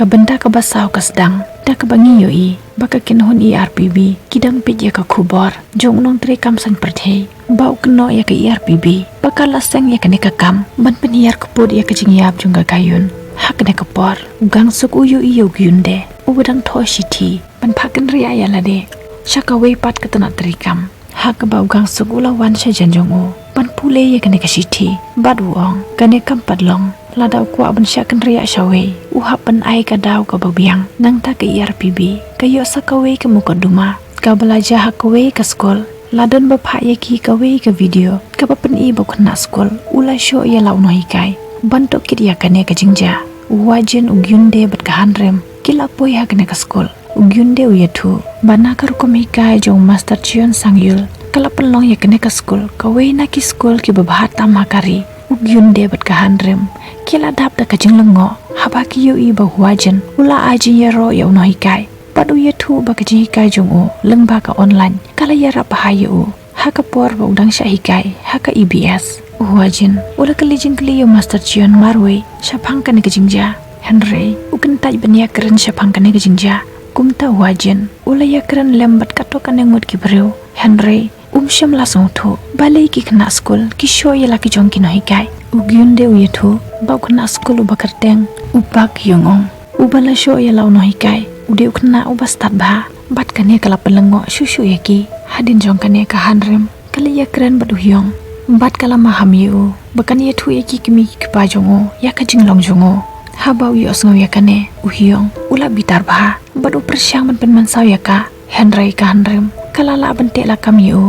Kabenda ka basau ka sedang da ka bangi yoi baka kinhon ERPB kidang pit ya ka khubor jong nong tre kam san prathe bau kno ya ka ERPB baka lasang ya ka ne ka kam ban pen yar ka pod ya ka jingyap jong ka kayun hak ne ka por gang suk uyu iyo gyunde ubadang tho shiti ban phakan ria ya lade shaka wei pat ka tana trikam hak bau gang suk ula wan sha janjong o ban pule ya ka ne ka shiti bad wong ka ne kam padlong ladau kwa ban syakan ria shawe uhapan ai ka dau ka babiang nang ta ka ERPB kayo sakawe ka mukaduma ka belajar hakawe ka skol ladon bapha yaki kawe ka video ka papan i bokna skol ula sho ya lau no hikai bantok kit ya kane ka jingja wajen ugyunde bat ka hanrem kila poi ha kane ka skol ugyunde uyathu bana kar kom hikai jong master chion sangyul kala penlong ya kane ka skol kawe na ki skol ki babha tamakari ugyunde bat ka hanrem kila dap da kajing lengo habaki yo i ba huajen ula aji yero ya uno hikai padu ye thu ba kajing hikai jong o lengba ka online kala yara pahayo haka por ba udang sha hikai haka EBS huajen ula kalijing kli yo master chion marwe shapang kan kajing ja henry uken taj bania keren shapang kan kajing ja kumta huajen ula ya keren lembat kato kan ngot ki breu henry sham lasong tho balai ki khna skol ki sho ya la ki jong ki no hikai ugyunde uyethu bau khna skul ubakarteng upak yongong ubala sho ya lau no hikai ude khna ubastat ba bat kane kala pelengo shushu yaki hadin jong kane ka hanrem kala ya kran badu hyong bat kala maham yu bakan ye thu yaki kimi ki pa jongo ya ka jinglong jongo habau yu osngo ya kane uhyong ula bitar ba badu persyang man pen man saw ya ka henry ka hanrem kala la bante la kam yu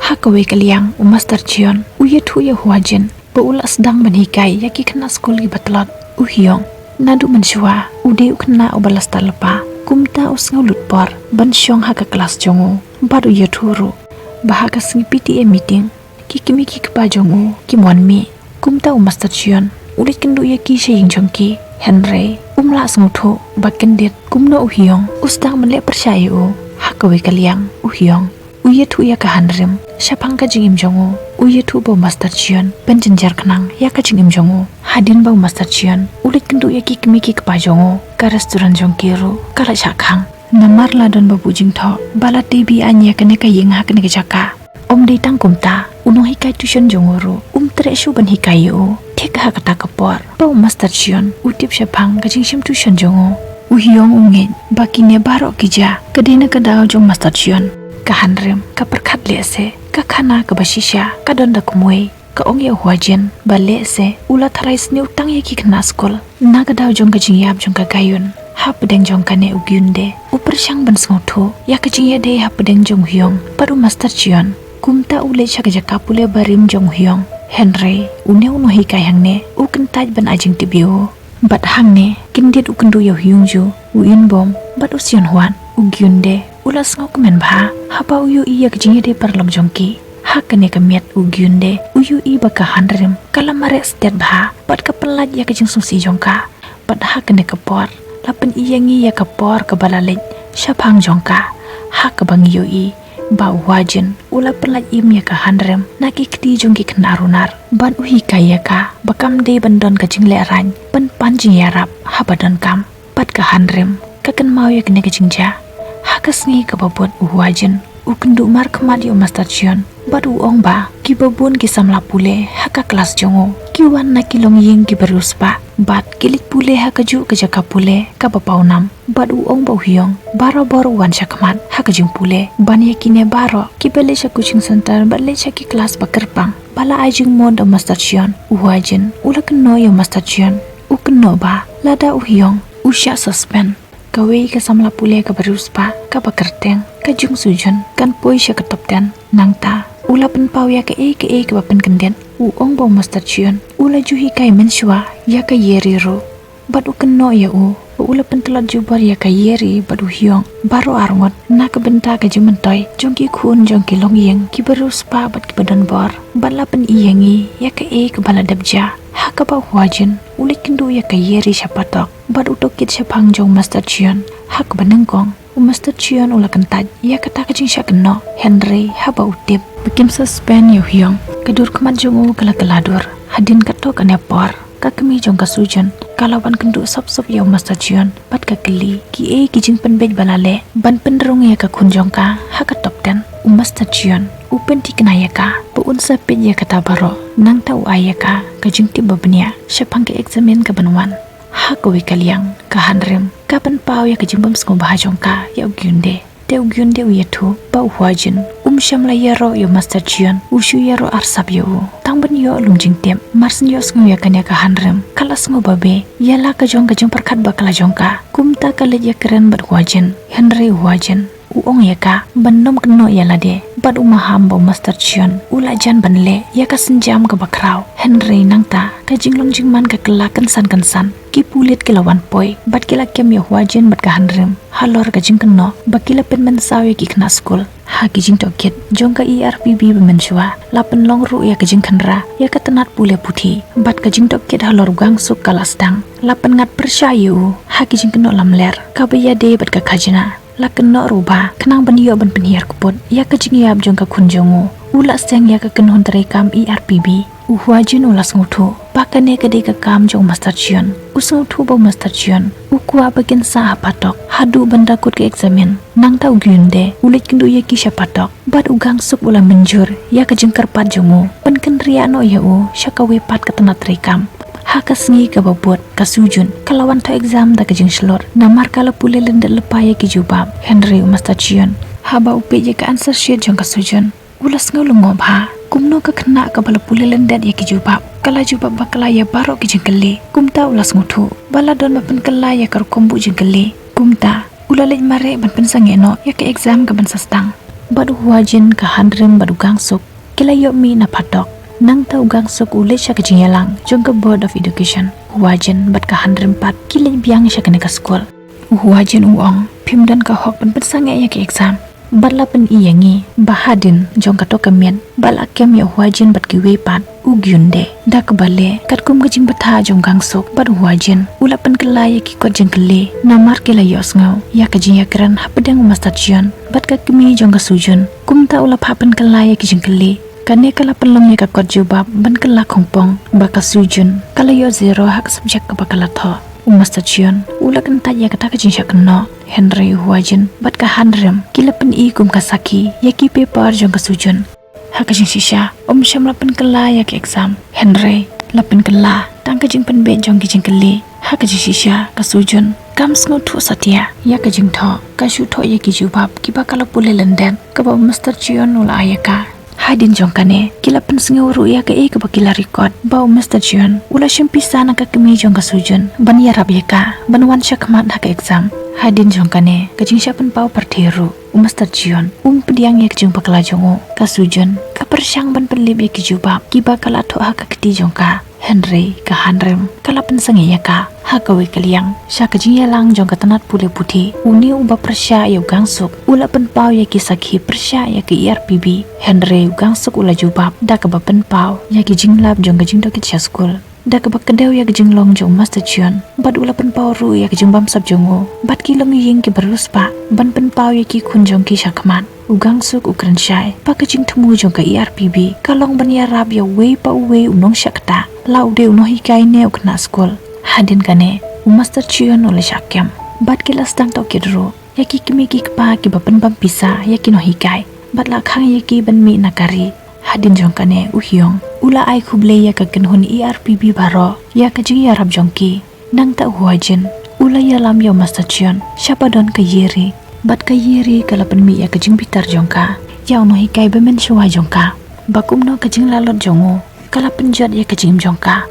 hakawe kaliang master chion uyethu ya huajen ula sedang menhikai yaki kena skul gi batlot uhyong nadu menshwa ude ukna ubalas talpa kumta usngau lutpor ban syong haka kelas jongo baru yethuru bahaka singi PTA meeting kikimi kikpa jongo kimwanmi kumta master chion ulit kendu yaki shaying jongki henry umla sngutho bakendit kumno uhyong usdang menle persyayo hakawe kaliang uhyong uyethu ya ka hanrem shapang ka jingim jongo uyethu bo master chion penjenjar kenang ya ka jingim jongo hadin bo master chion ulit kendu ya ki kimi ki pa jongo ka restaurant jong kiro kala shakhang namar ladon babu jingtho bala TV anya kane ka yeng ha kane ka jaka om dei tang kumta uno hikai tuition jongo ro tre shu ban hikai yo thik ha kata ka por bo master chion utip shapang ka jingsim tuition jongo uhyong ungen bakine baro kija kadena ka daw jong master chion ka hanrem ka perkhat le se ka khana ka basisha ka donda kumoi ka ongye huajen bale se ula tharais ni utang ye ki khna skol na ka daw jong ka jingyap jong ka gayun hap deng jong ka ne ugyunde upar shang ban sngotho ya ka jingye de hap deng jong hyong paru master chion kumta ule chak jaka pule barim jong hyong henry une uno hikai hangne uken taj ban ajing tibio bat hangne kindit ukendu yo hyung ju uin bom bat usion huan ugyunde ulas ngok men bha hapa uyu iya kjinge de parlom jongki hakane ka miat ugyunde uyu i baka hanrem kala mare stet bha pat ka pelaj ya kjing sungsi jongka pat hakane ka por lapen iyangi ya ka por ka balalej shapang jongka hak ka bangi yo i ba wajen ula pelaj im ya ka hanrem naki kti jongki knarunar ban uhi kaya ka bakam de bandon ka jingle rany ban panjing yarap habadon kam pat ka hanrem ka kan mau ya kene ka jingja hakasngi ka babon uwajen ukendu mar kmat yo master chion badu ong ba ki babon ki samla pule haka kelas jongo ki wan na kilong ying ki beruspa bat kilik pule haka ju ka jaka pule ka bapaunam badu ong ba hyong baro boro wan shakmat haka jing pule ban yakine baro ki bele sha coaching center bale sha ki kelas bakerpang bala ajing mod master chion uwajen ulaken no yo master chion ukenno ba lada uhyong usha suspend kawe ka samla pule ka beruspa ka bakerteng ka jung sujon kan poi sha ka top 10 nangta ula pen pau ya ka e ka bapen kenden u ong bo master chion ula juhi kai menshwa ya ka yeri ro bad uken no ya u ula pen telat jubar ya ka yeri badu hyong baro arngot na ka benta ka jumentoy jongki khun jongki longyeng ki beruspa bad ki badan bor bala pen iyangi ya ka e ka bala dabja haka ba huajen ulik kendu ya ka yeri shapatok bad utokit shapang jong master chion hak banengkong master chion ula kentaj ya kata kajing syakno henry haba utip bikin suspend yo hyong kedur kemat jongu kala kaladur hadin kato kanepor kakemi jong kasujon kalawan kendu sop ya Master Chion bat ka kili ki kijing penbej balale ban penderong ya ka kunjong ka haka top 10 Master Chion upen ti kenaya ka bu unsa pej ya kata baro nang tau aya ka kajing ti babnya syapang ke examen ka banwan haka we kaliang ka hanrem kapan pau ya kajing bam sko bahajong ka ya ugyunde Teu gyunde uyatu ba huajin shamla yaro yo Master Chion ushu yaro arsap yo tangban yo lungjing tem marsin yo sngu ya kanya ka hanrem kala sngu babe yala ka jong perkat bakala jongka kumta kala ya keren bat huajin Henry huajin uong ya ka bandom keno yala de bad umaham ba Master Chion ula jan banle ya ka senjam ka bakrau Henry nangta ka jinglong man ka kelakan san ki pulit kilawan poi bat kila kem yo huajin bat ka hanrem halor ka jingkeno bakila penmen sawe ki kena school ha kijing toket jongka ERPB bemensua lapen long ru ya kijing khandra ya ka tenat pule puthi bat kijing toket halor gang suk kalasdang lapen ngat persyayu ha kijing keno lamler ka baya de bat ka khajina la keno ruba kenang baniyo ban penhiar kupot ya kijing yab jongka kunjongu ula seng ya ka kenhon terekam ERPB uhuajin ulas ngutu pakane kede ka kam jong Master Chion usung thu ba Master Chion ukwa bagian sa patok hadu benda kut ke examen nang tau gyunde ulit kendu ya kisha patok bad ugang suk ula menjur ya ka jengkar pat jongu penken ria no ya u syakawe pat ka tenat rekam haka sengi ka babot ka sujun kalawan ta exam da ka jeng slor namar kala pule lende lepa ya ki jubab Henry Master Chion haba upe ya ka answer sheet jong ka sujun ulas ngulungo ba kumno ka kena ka bala pule lendet ya ki jubab kala jubab bakala ya baro ki jengkele kumta ulas ngutu bala don mapen kala ya kar kombu jengkele kumta ulalej mare ban pensang eno ya ke exam ka ban sastang badu huajin ka handrem badu gangsuk kila yo mi na patok nang tau gangsuk ulej sya ka jingyalang jong ka Board of Education huajin bat ka handrem pat kilej biang sya ka ka school huajin uong pimdan ka hok ban pensang ya ke exam Bala pen iyangi bahadin jong kato kemen bala kem ya huajin bat kiwe pat ugyunde dak bale kat kum kajing betha jong gangsok bat huajin ula pen kelaya ki kot jeng kele namar kela yos ngau ya kajing ya keren hapedang Master Chion bat ka kemi jong ka sujun kum ta ula papen kelaya ki jeng kele kane kala penlong ya ka kot jubab ban kala khongpong baka sujun kala yo zero hak subjek ka bakala tho Master Chion ula kenta ya kata kajing sya keno Henry huajin bat ka handrem kila pen i kum kasaki ya ki paper jong ka sujun ha kajing sisya syam lapen kela ya ki exam Henry lapen kela tang kajing pen be jong ki jing kele ha kajing sisya ka sujun kam sngo thu satya ya kajing tho ka shu tho ya ki jubab ki bakala pule lenden ka ba Master Chion ula ayaka hadin jong kane kila pen snguru ya ka ka bakila record ba Master Chion ula syempisa na ka kemi jong ka sujun ban ya rab ya ka ban wan sya kmat ha ka exam hadin jong kane kajing sya pen pau pertheru Master Chion pediang ya kajing bakala jongo ka sujun ka persyang ban penlib ya ki jubab ki bakala tho ha ka keti jong ka Henry ka handrem kala pen sange ya ka ha ka we kaliang sya kajing ya lang jong ka tenat pule puthi uni uba persya ya gangsuk ula pen pau ya ki sakhi persya ya ki ERPB Henry gangsuk ula jubab da ka ba pen pau ya ki jinglap jong kajing dokit sya school da ka ba kedew ya kajing long jong Master Chion bad ula pen pau ru ya kajing bam sab jongo bad ki long ying ki berus pa ban pen pau ya ki kun jong ki syakman ugang suk ukran syai pa kajing temu jong ka ERPB kalong ban ya rab ya we pa we unong syakta lau de uno hikai ne ukna school hadin kane Master Chion ole syakyam bat ki lastang to kidro ya ki kimi ki pa ki ba pen bam pisa ya ki no hikai bat la khang ya ki ban mi nakari hadin jong kane uhyong ula ai khuble ya ka kenhun ERPB baro ya ka jing ya rab jongki nang ta huajin ula ya lam ya Master Chion syapa don ka yeri bat ka yeri kala pen mi ya ka jing pitar jongka ya no hikai bemen shwa jongka bakum no ka jing lalot jongo kala penjat ya ka jing jongka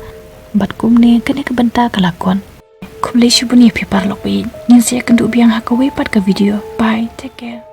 bat kum ne kane ka banta kalakon khuble shubuni pepar lokwi nin se kan du biang ha ka we pat ka video bye take care